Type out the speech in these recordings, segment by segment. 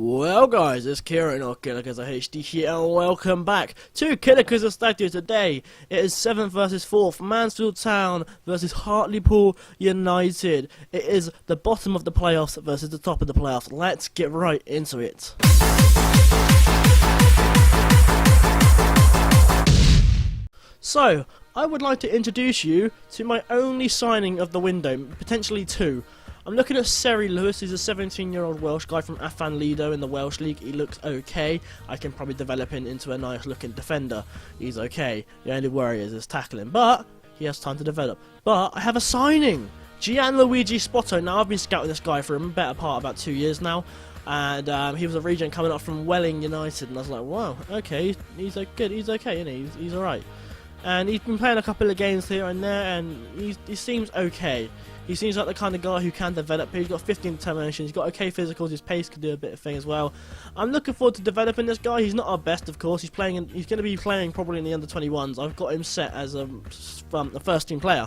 Well guys, it's Kieran or Killerkizza HD here and welcome back to Killerkizza Stag today. It is 7th versus 4th, Mansfield Town versus Hartlepool United. It is the bottom of the playoffs versus the top of the playoffs. Let's get right into it. So, I would like to introduce you to my only signing of the window, potentially two. I'm looking at Seri Lewis. He's a 17-year-old Welsh guy from Afan Lido in the Welsh League. He looks okay. I can probably develop him into a nice looking defender. He's okay. The only worry is his tackling, but he has time to develop. But I have a signing! Gianluigi Spotto. Now I've been scouting this guy for a better part about 2 years now. And he was a regen coming up from Welling United, and I was like, wow, okay, he's good, he's okay, isn't he? He's alright. And he's been playing a couple of games here and there, and he seems okay. He seems like the kind of guy who can develop. He's got 15 determination, he's got okay physicals, his pace can do a bit of thing as well. I'm looking forward to developing this guy. He's not our best, of course. He's going to be playing probably in the under-21s. I've got him set as a first-team player.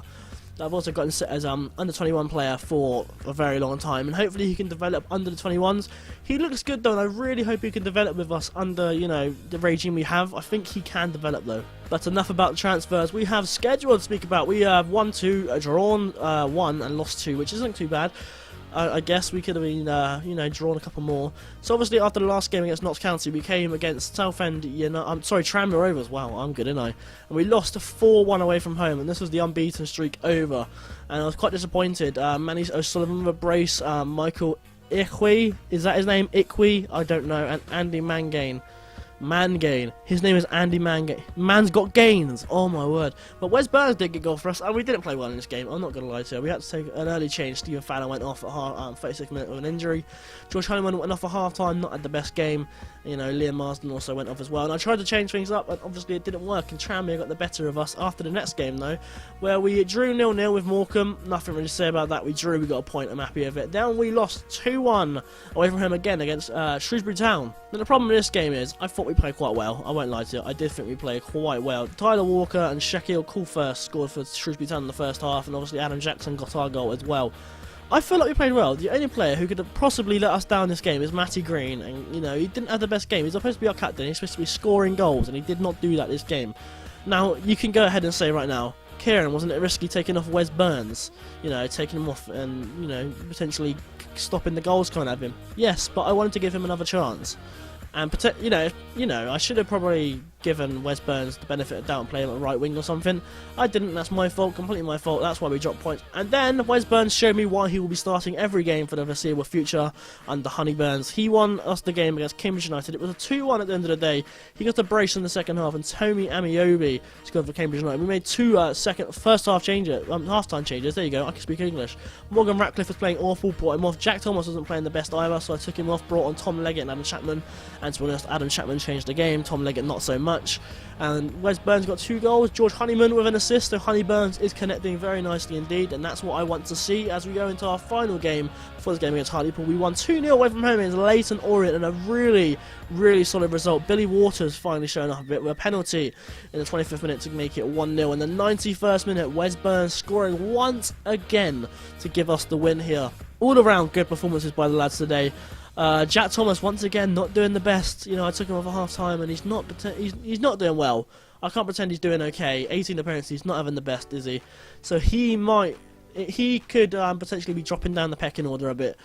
I've also got him set as under-21 player for a very long time, and hopefully he can develop under the 21s. He looks good though, and I really hope he can develop with us under, the regime we have. I think he can develop though. But enough about the transfers. We have schedule to speak about. We have won 2, drawn 1, and lost 2, which isn't too bad. I guess we could have been, drawn a couple more. So obviously after the last game against Notts County, we came against Southend, Tranmere Rovers. Wow, I'm good, isn't I? And we lost 4-1 away from home, and this was the unbeaten streak over. And I was quite disappointed. Manny O'Sullivan with a brace, Michael Iqui, is that his name? Iqui? I don't know. And Andy Mangane. His name is Andy Mangane. Man's got gains. Oh my word. But Wes Burns did get goal for us, and we didn't play well in this game. I'm not going to lie to you. We had to take an early change. Stephen Fallon went off at 36 minutes with an injury. George Honeyman went off at half-time, not had the best game. Liam Marsden also went off as well. And I tried to change things up, and obviously it didn't work. And Tranmere got the better of us after the next game, though, where we drew 0-0 with Morecambe. Nothing really to say about that. We drew, we got a point. I'm happy with it. Then we lost 2-1 away from him again against Shrewsbury Town. Now, the problem with this game is, I thought we played quite well. I won't lie to you. I did think we played quite well. Tyler Walker and Shaquille Coulthurst scored for Shrewsbury Town in the first half, and obviously Adam Jackson got our goal as well. I feel like we played well. The only player who could have possibly let us down this game is Matty Green, and he didn't have the best game. He's supposed to be our captain. He's supposed to be scoring goals, and he did not do that this game. Now, you can go ahead and say right now, Kieran, wasn't it risky taking off Wes Burns? Taking him off and, potentially stopping the goals coming at him. Yes, but I wanted to give him another chance. And I should have probably given Wes Burns the benefit of doubt and play him at right wing or something. I didn't. That's my fault. Completely my fault. That's why we dropped points. And then Wes Burns showed me why he will be starting every game for the foreseeable future under Honey Burns. He won us the game against Cambridge United. It was a 2-1 at the end of the day. He got a brace in the second half, and Tomi Amiobi scored for Cambridge United. We made 2 first half changes, half-time changes. There you go. I can speak English. Morgan Ratcliffe was playing awful. Brought him off. Jack Thomas wasn't playing the best either, so I took him off. Brought on Tom Leggett and Adam Chapman. And to be honest, Adam Chapman changed the game. Tom Leggett not so much. And Wes Burns got 2 goals. George Honeyman with an assist. So Honey Burns is connecting very nicely indeed, and that's what I want to see as we go into our final game before this game against Hartlepool. We won 2-0 away from home against Leighton Orient, and a really, really solid result. Billy Waters finally showing up a bit with a penalty in the 25th minute to make it 1-0. In the 91st minute, Wes Burns scoring once again to give us the win here. All around good performances by the lads today. Jack Thomas once again not doing the best. I took him off at half time, and he's not doing well. I can't pretend he's doing okay. 18 appearances, not having the best, is he? So he could potentially be dropping down the pecking order a bit,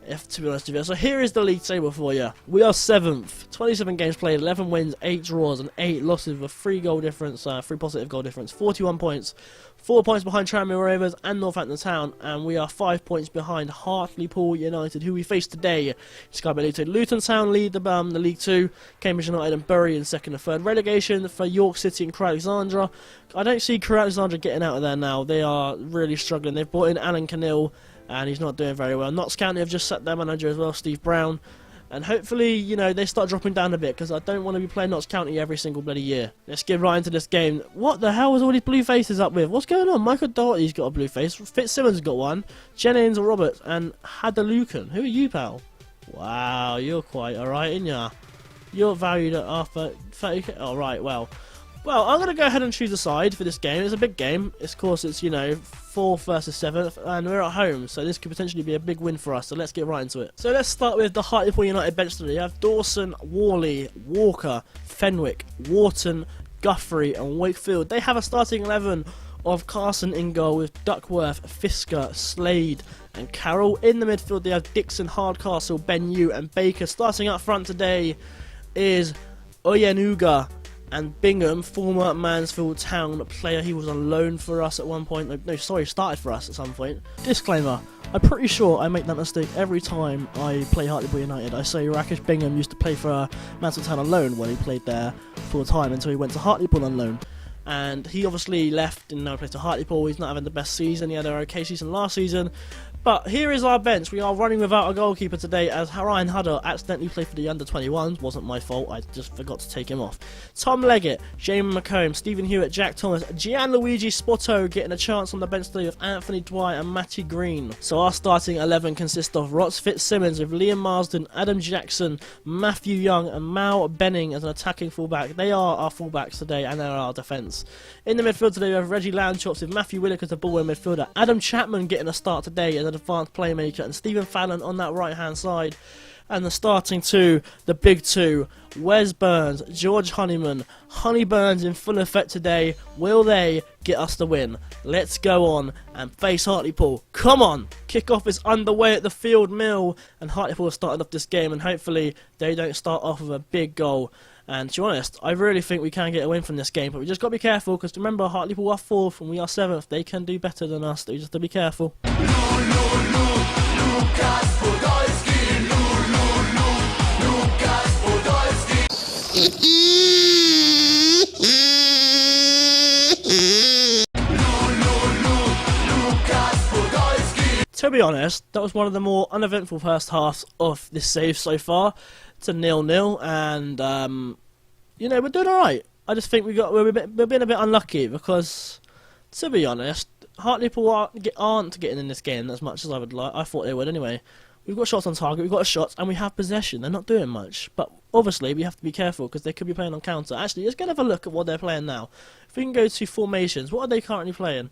to be honest with you. So here is the league table for you. We are 7th, 27 games played, 11 wins, 8 draws, and 8 losses with a 3 goal difference, 3 positive goal difference, 41 points, 4 points behind Tranmere Rovers and Northampton Town, and we are 5 points behind Hartlepool United, who we face today. Sky Bay Luton. Luton Town lead the League 2, Cambridge United and Bury in 2nd and 3rd. Relegation for York City and Crewe Alexandra. I don't see Crewe Alexandra getting out of there now. They are really struggling. They've brought in Alan Cannell, and he's not doing very well. Notts County have just set their manager as well, Steve Brown. And hopefully, they start dropping down a bit, because I don't want to be playing Notts County every single bloody year. Let's get right into this game. What the hell is all these blue faces up with? What's going on? Michael Doherty's got a blue face. Fitzsimmons got one. Jennings, Roberts, and Hadalukan. Who are you, pal? Wow, you're quite alright, ain't ya? You're valued at after 30k. Alright, well. Well, I'm going to go ahead and choose a side for this game. It's a big game. Of course, it's, you know, 4th versus 7th, and we're at home, so this could potentially be a big win for us, so let's get right into it. So let's start with the Hartlepool United bench today. You have Dawson, Worley, Walker, Fenwick, Wharton, Guthrie, and Wakefield. They have a starting 11 of Carson in goal with Duckworth, Fisker, Slade, and Carroll. In the midfield, they have Dixon, Hardcastle, Ben-Yu, and Baker. Starting up front today is Oyenuga and Bingham, former Mansfield Town player. He was on loan for us at one point. No, sorry, started for us at some point. Disclaimer, I'm pretty sure I make that mistake every time I play Hartlepool United. I say Rakesh Bingham used to play for Mansfield Town on loan when he played there full time until he went to Hartlepool on loan. And he obviously left and now plays to Hartlepool. He's not having the best season. He had an okay season last season. But here is our bench. We are running without a goalkeeper today as Ryan Hudder accidentally played for the under-21s. Wasn't my fault. I just forgot to take him off. Tom Leggett, Jamie McComb, Stephen Hewitt, Jack Thomas, Gianluigi Spotto getting a chance on the bench today with Anthony Dwyer and Matty Green. So our starting 11 consists of Rots Fitzsimmons with Liam Marsden, Adam Jackson, Matthew Young and Mal Benning as an attacking fullback. They are our fullbacks today and they're our defence. In the midfield today we have Reggie Landchops with Matthew Willock as the ball in midfielder. Adam Chapman getting a start today as an advanced playmaker, and Stephen Fallon on that right hand side. And the starting two, the big two, Wes Burns, George Honeyman. Honey Burns in full effect today. Will they get us the win? Let's go on and face Hartlepool. Come on! Kickoff is underway at the Field Mill, and Hartlepool have started off this game, and hopefully they don't start off with a big goal. And to be honest, I really think we can get a win from this game, but we just got to be careful, because remember, Hartlepool are 4th and we are 7th. They can do better than us, so we just have to be careful. To be honest, that was one of the more uneventful first halves of this save so far. It's a 0-0, and you know, we're doing alright. I just think we're being a bit unlucky because, to be honest, Hartlepool aren't getting in this game as much as I would like. I thought they would anyway. We've got shots on target, we've got shots, and we have possession. They're not doing much, but obviously we have to be careful because they could be playing on counter. Actually, let's go and have a look at what they're playing now. If we can go to formations, what are they currently playing?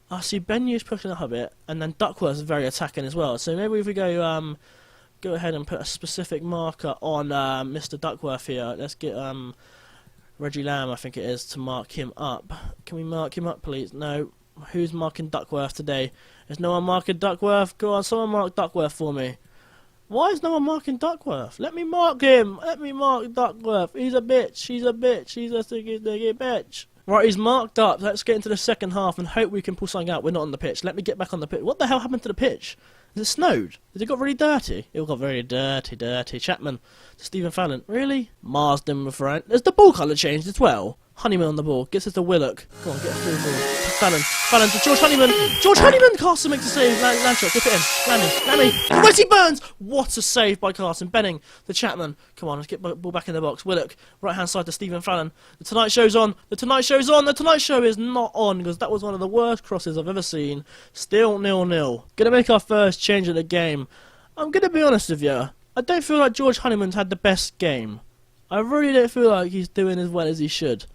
I see Ben-U's pushing up a bit, and then Duckworth is very attacking as well. So maybe if we go ahead and put a specific marker on Mr. Duckworth here. Let's get Reggie Lamb, I think it is, to mark him up. Can we mark him up, please? No. Who's marking Duckworth today? Is no one marking Duckworth? Go on, someone mark Duckworth for me. Why is no one marking Duckworth? Let me mark him. Let me mark Duckworth. He's a bitch. He's a bitch. He's a sticky bitch. Right, he's marked up. Let's get into the second half and hope we can pull something out. We're not on the pitch. Let me get back on the pitch. What the hell happened to the pitch? Is it snowed? Has it got really dirty? It got very dirty. Chapman to Stephen Fallon. Really? Marsden with Frank. There's the ball colour changed as well. Honeyman on the ball. Gets it to Willock. Go on, get a through ball. Fallon to George Honeyman. George Honeyman! Carson makes a save. Landshot. Whip it in. Lammy. Wesley Burns! What a save by Carson. Benning to Chapman. Come on, let's get the ball back in the box. Willock. Right hand side to Stephen Fallon. The Tonight Show's on. The Tonight Show's on. The Tonight Show is not on because that was one of the worst crosses I've ever seen. Still 0-0. Gonna make our first change of the game. I'm gonna be honest with you. I don't feel like George Honeyman's had the best game. I really don't feel like he's doing as well as he should.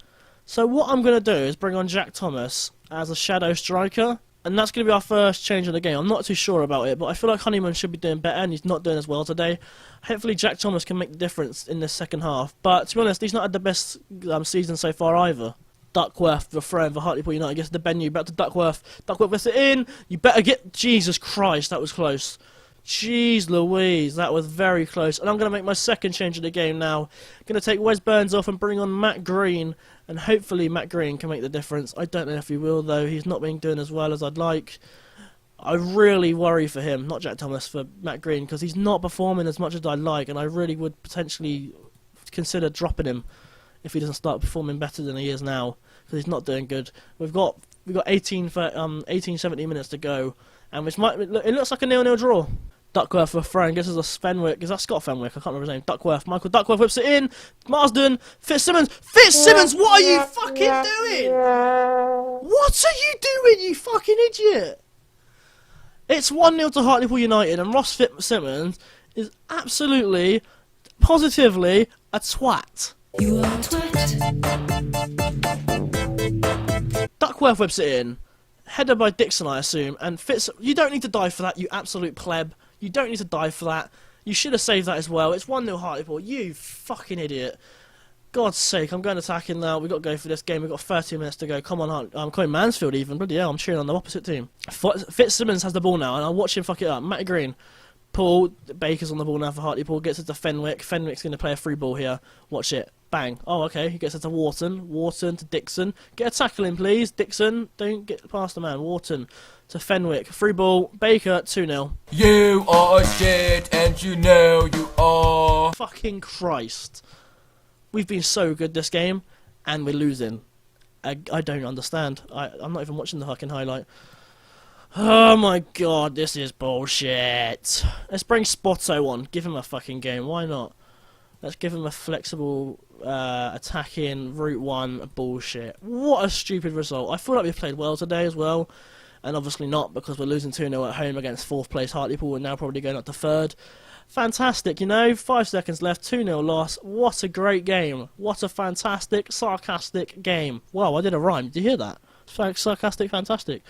So what I'm going to do is bring on Jack Thomas as a shadow striker, and that's going to be our first change of the game. I'm not too sure about it, but I feel like Honeyman should be doing better, and he's not doing as well today. Hopefully Jack Thomas can make the difference in this second half, but to be honest, he's not had the best season so far either. Duckworth, the throw for Hartlepool United, gets the Benyu, back to Duckworth. Duckworth gets it in. You better get... Jesus Christ, that was close. Jeez Louise, that was very close. And I'm going to make my second change of the game now. I'm going to take Wes Burns off and bring on Matt Green. And hopefully Matt Green can make the difference. I don't know if he will, though. He's not been doing as well as I'd like. I really worry for him, not Jack Thomas, for Matt Green, because he's not performing as much as I'd like. And I really would potentially consider dropping him if he doesn't start performing better than he is now, because he's not doing good. We've got 18, 17 minutes to go. And it looks like a 0-0 draw. Duckworth for Frank, gets us a Fenwick. Is that Scott Fenwick? I can't remember his name. Duckworth. Michael Duckworth whips it in. Marsden. Fitzsimmons. Fitzsimmons, what are you fucking doing? What are you doing, you fucking idiot? It's 1-0 to Hartlepool United, and Ross Fitzsimmons is absolutely, positively a twat. You are a twat. Duckworth whips it in. Header by Dixon, I assume. And Fitz, you don't need to die for that, you absolute pleb. You don't need to die for that. You should have saved that as well. It's 1-0 Hartlepool. You fucking idiot. God's sake, I'm going attacking now. We've got to go for this game. We've got 30 minutes to go. Come on, I'm calling Mansfield even. Bloody hell, I'm cheering on the opposite team. Fitzsimmons has the ball now, and I'll watch him fuck it up. Matty Green. Paul Baker's on the ball now for Hartlepool. Gets it to Fenwick. Fenwick's going to play a free ball here. Watch it. Bang. Oh, okay. He gets it to Wharton. Wharton to Dixon. Get a tackle in, please. Dixon, don't get past the man. Wharton to Fenwick. Free ball. Baker, 2-0. You are a shit, and you know you are. Fucking Christ. We've been so good this game, and we're losing. I don't understand. I'm not even watching the fucking highlight. Oh my god, this is bullshit. Let's bring Spotto on. Give him a fucking game. Why not? Let's give him a flexible attacking Route 1 bullshit. What a stupid result. I feel like we played well today as well. And obviously not, because we're losing 2-0 at home against 4th place Hartlepool and now probably going up to 3rd. Fantastic, you know, 5 seconds left, 2-0 loss. What a great game. What a fantastic, sarcastic game. Wow, I did a rhyme. Did you hear that? Sarcastic, fantastic.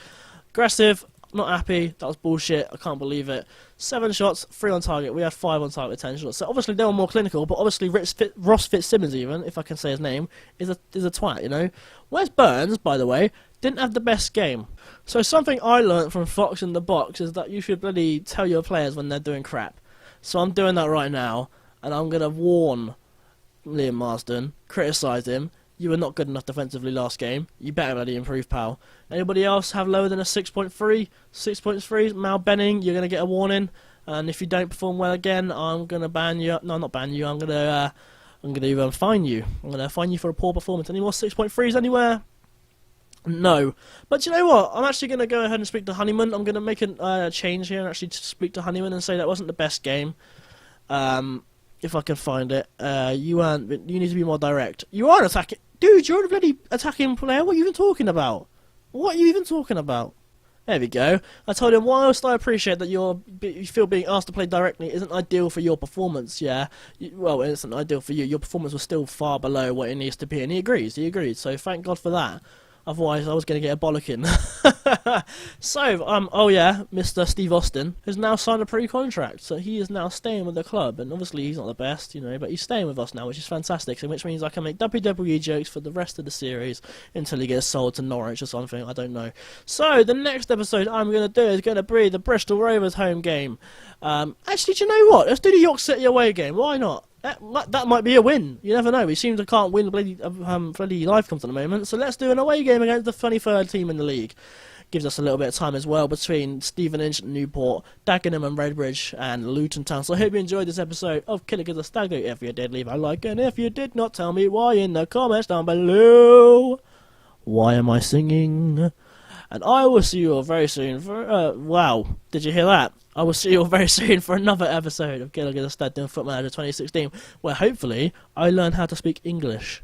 Aggressive, not happy. That was bullshit. I can't believe it. 7 shots, 3 on target. We had 5 on target, 10 shots. So obviously they were more clinical, but obviously Ross Fitzsimmons, even, if I can say his name, is a twat, you know. Wes Burns, by the way, didn't have the best game. So something I learnt from Fox in the Box is that you should bloody tell your players when they're doing crap. So I'm doing that right now, and I'm going to warn Liam Marsden, criticise him. You were not good enough defensively last game. You better bloody improve, pal. Anybody else have lower than a 6.3? 6.3, Mal Benning, you're going to get a warning. And if you don't perform well again, I'm going to ban you. No, not ban you. I'm going to fine you. I'm going to fine you for a poor performance. Any more 6.3s anywhere? No. But you know what? I'm actually going to go ahead and speak to Honeyman. I'm going to make a change here and actually speak to Honeyman and say that wasn't the best game. If I can find it. You need to be more direct. You are attacking. Dude, you're a bloody attacking player. What are you even talking about? What are you even talking about? There we go. I told him, whilst I appreciate that you feel being asked to play directly isn't ideal for your performance, yeah. Well, it isn't ideal for you. Your performance was still far below what it needs to be, and he agrees. He agreed. So thank God for that. Otherwise, I was going to get a bollocking. So, oh yeah, Mr. Steve Austin has now signed a pre-contract, so he is now staying with the club, and obviously he's not the best, you know, but he's staying with us now, which is fantastic, so which means I can make WWE jokes for the rest of the series until he gets sold to Norwich or something, I don't know. So, the next episode I'm going to do is going to be the Bristol Rovers home game. Actually, do you know what? Let's do the York City away game, why not? That might be a win. You never know. We seem to can't win bloody live comps at the moment. So let's do an away game against the 23rd team in the league. Gives us a little bit of time as well between Stevenage, Newport, Dagenham and Redbridge and Luton Town. So I hope you enjoyed this episode of Killerkizza Stag. If you did, leave a like, and if you did not, tell me why in the comments down below. Why am I singing? And I will see you all very soon for, wow, did you hear that? I will see you all very soon for another episode of Killerkizza Stag doing Foot Manager 2016, where hopefully I learn how to speak English.